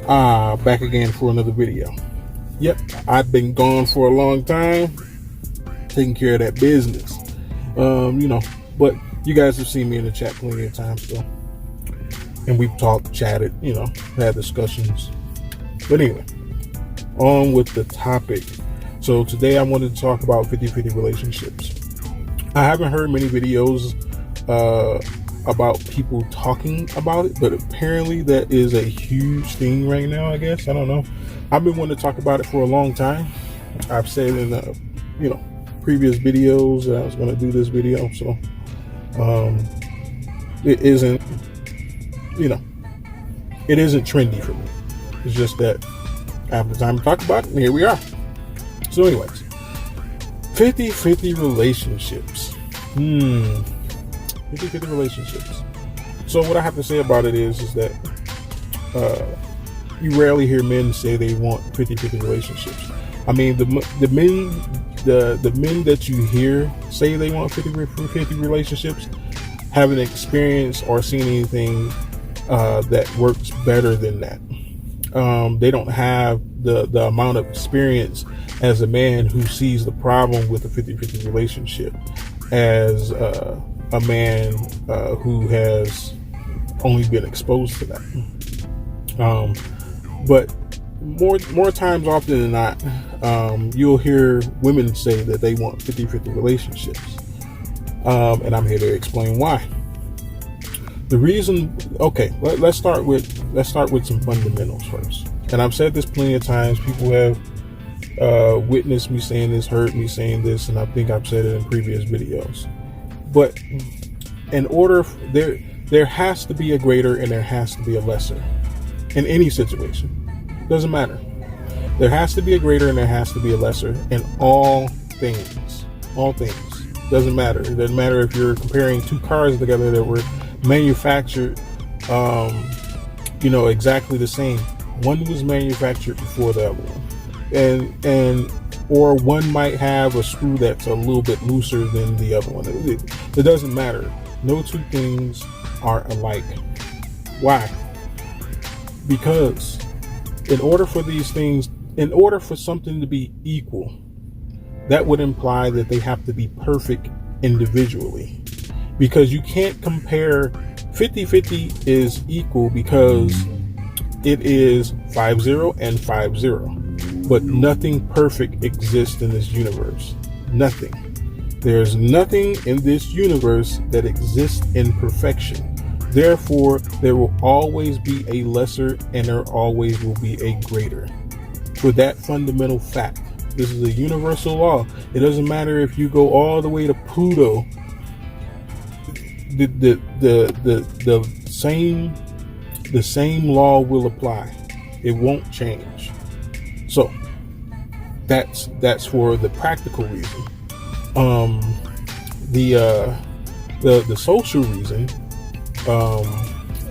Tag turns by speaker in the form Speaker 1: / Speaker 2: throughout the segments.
Speaker 1: Back again for another video. Yep, I've been gone for a long time, taking care of that business. But you guys have seen me in the chat plenty of times though. And we've talked, chatted, had discussions. But anyway, on with the topic. So today I wanted to talk about 50-50 relationships. I haven't heard many videos about people talking about it, but apparently that is a huge thing right now, I guess. I don't know. I've been wanting to talk about it for a long time. I've said in previous videos that I was going to do this video, so it isn't trendy for me. It's just that I have the time to talk about it, and here we are. So anyways, 50-50 relationships. 50-50 relationships. So what I have to say about it is that you rarely hear men say they want 50-50 relationships. I mean, the men that you hear say they want 50-50 relationships haven't experienced or seen anything that works better than that. They don't have the amount of experience as a man who sees the problem with a 50-50 relationship as a man who has only been exposed to that. But more times often than not, you'll hear women say that they want 50-50 relationships. And I'm here to explain why. The reason, let's start with some fundamentals first. And I've said this plenty of times. People have witnessed me saying this, heard me saying this, and I think I've said it in previous videos. But in order, there has to be a greater and there has to be a lesser in any situation. Doesn't matter. There has to be a greater and there has to be a lesser in all things. All things. Doesn't matter. It doesn't matter if you're comparing two cars together that were manufactured, exactly the same. One was manufactured before the other one, and or one might have a screw that's a little bit looser than the other one. It doesn't matter. No two things are alike. Why? Because in order for something to be equal, that would imply that they have to be perfect individually. Because you can't compare 50-50 is equal because it is 5-0 and 5-0. But nothing perfect exists in this universe. Nothing. There's nothing in this universe that exists in perfection. Therefore, there will always be a lesser and there always will be a greater. For that fundamental fact, this is a universal law. It doesn't matter if you go all the way to Pluto. The same law will apply. It won't change. So that's for the practical reason. The social reason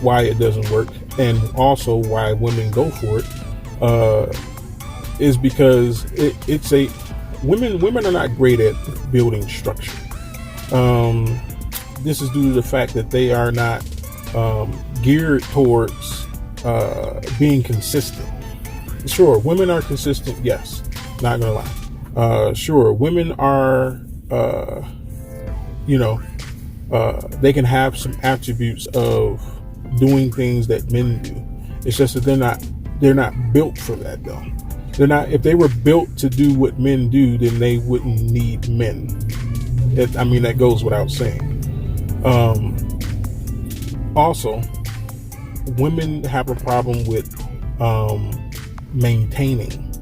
Speaker 1: why it doesn't work, and also why women go for it, is because women are not great at building structure. This is due to the fact that they are not geared towards being consistent. Sure, women are consistent, yes, not gonna lie. Sure, women are, they can have some attributes of doing things that men do. It's just that they're not built for that though. If they were built to do what men do, then they wouldn't need men. That goes without saying. Also, women have a problem with maintaining.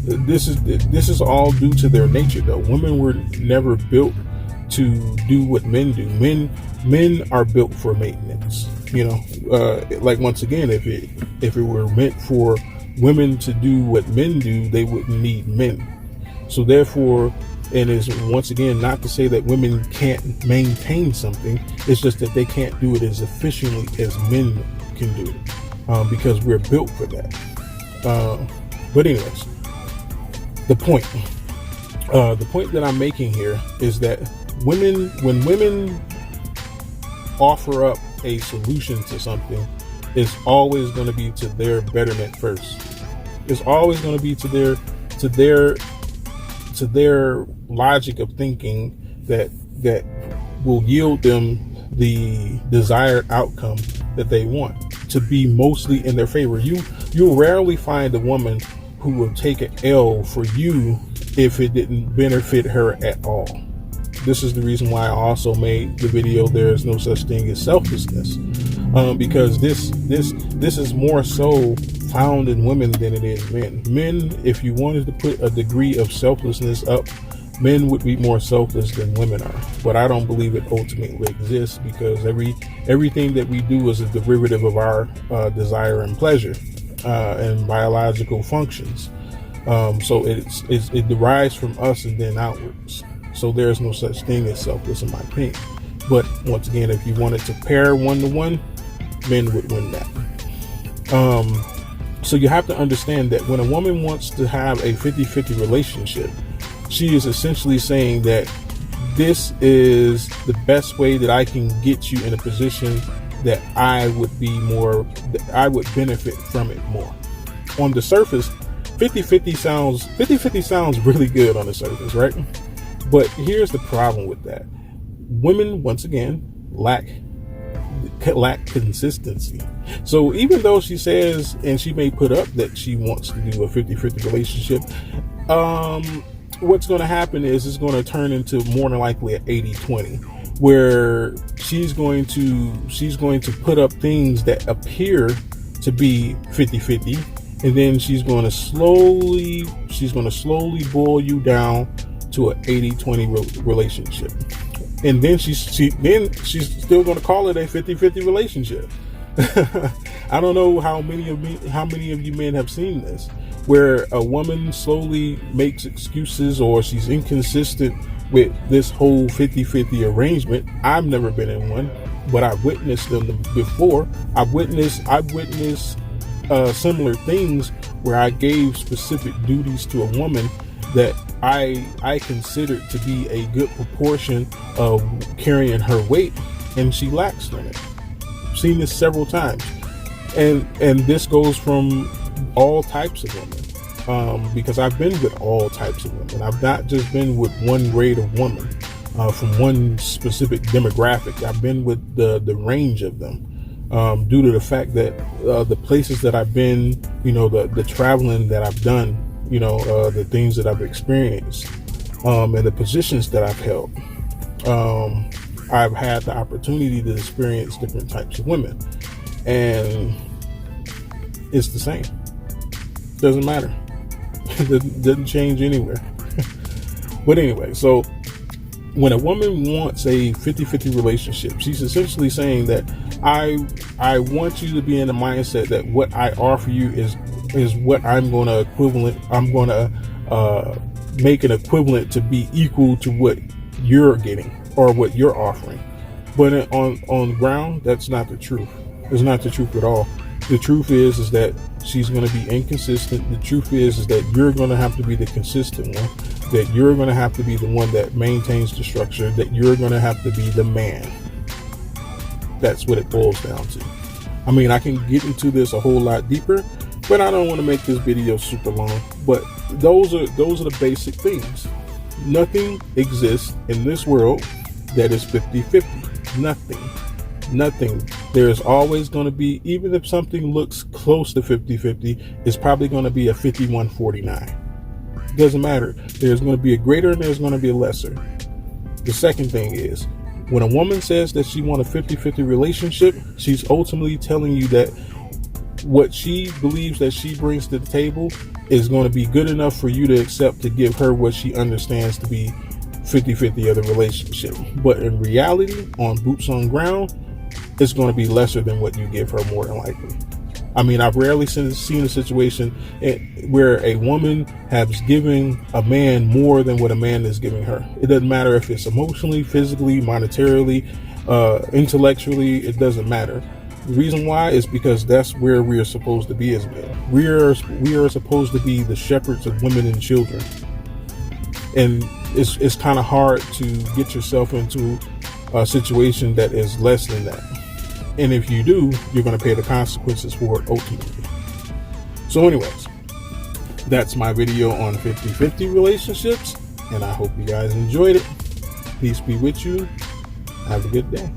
Speaker 1: This is all due to their nature, though. Women were never built to do what men do. Men are built for maintenance. Once again, if it were meant for women to do what men do, they wouldn't need men. So therefore, and is once again not to say that women can't maintain something. It's just that they can't do it as efficiently as men can do it, because we're built for that. But anyways, the point that I'm making here is that when women offer up a solution to something, is always going to be to their betterment first. It's always going to be to their logic of thinking that will yield them the desired outcome that they want to be mostly in their favor. You'll rarely find a woman who will take an L for you if it didn't benefit her at all. This is the reason why I also made the video, there is no such thing as selflessness, because this is more so found in women than it is men. Men, if you wanted to put a degree of selflessness up, men would be more selfless than women are. But I don't believe it ultimately exists, because everything that we do is a derivative of our desire and pleasure and biological functions. So it derives from us and then outwards. So there's no such thing as selfless, in my opinion. But once again, if you wanted to pair 1-to-1, men would win that. So you have to understand that when a woman wants to have a 50-50 relationship, she is essentially saying that this is the best way that I can get you in a position that I would benefit from it more. On the surface, 50-50 sounds really good on the surface, right? But here's the problem with that. Women, once again, lack consistency. So even though she says, and she may put up that she wants to do a 50-50 relationship, what's going to happen is it's going to turn into more than likely an 80-20, where she's going to put up things that appear to be 50-50, and then she's going to slowly boil you down to an 80-20 relationship. And then she's still going to call it a 50-50 relationship. I don't know how many of you men have seen this, where a woman slowly makes excuses, or she's inconsistent with this whole 50-50 arrangement. I've never been in one, but I've witnessed them before. I've witnessed similar things where I gave specific duties to a woman that I considered to be a good proportion of carrying her weight, and she lacks on it. I've seen this several times, and this goes from all types of women, because I've been with all types of women. I've not just been with one grade of woman from one specific demographic. I've been with the range of them, due to the fact that the places that I've been, the traveling that I've done, the things that I've experienced, and the positions that I've held. I've had the opportunity to experience different types of women, and it's the same. Doesn't matter. It doesn't change anywhere. But anyway, so when a woman wants a 50-50 relationship, she's essentially saying that I want you to be in the mindset that what I offer you is what I'm going to make an equivalent to be equal to what you're getting or what you're offering. But on the ground, that's not the truth. It's not the truth at all. The truth is that she's going to be inconsistent. The truth is that you're going to have to be the consistent one, that you're going to have to be the one that maintains the structure, that you're going to have to be the man. That's what it boils down to. I mean, I can get into this a whole lot deeper, but I don't want to make this video super long. But those are the basic things. Nothing exists in this world that is 50-50. Nothing. There's always going to be, even if something looks close to 50-50, it's probably going to be a 51-49. Doesn't matter. There's going to be a greater and there's going to be a lesser. The second thing is, when a woman says that she wants a 50-50 relationship, she's ultimately telling you that what she believes that she brings to the table is going to be good enough for you to accept, to give her what she understands to be 50-50 of the relationship. But in reality, on boots on ground, it's going to be lesser than what you give her, more than likely. I mean, I've rarely seen a situation where a woman has given a man more than what a man is giving her. It doesn't matter if it's emotionally, physically, monetarily, intellectually, it doesn't matter. The reason why is because that's where we are supposed to be as men. We are supposed to be the shepherds of women and children. And it's kind of hard to get yourself into a situation that is less than that. And if you do, you're going to pay the consequences for it ultimately. So anyways, that's my video on 50-50 relationships, and I hope you guys enjoyed it. Peace be with you. Have a good day.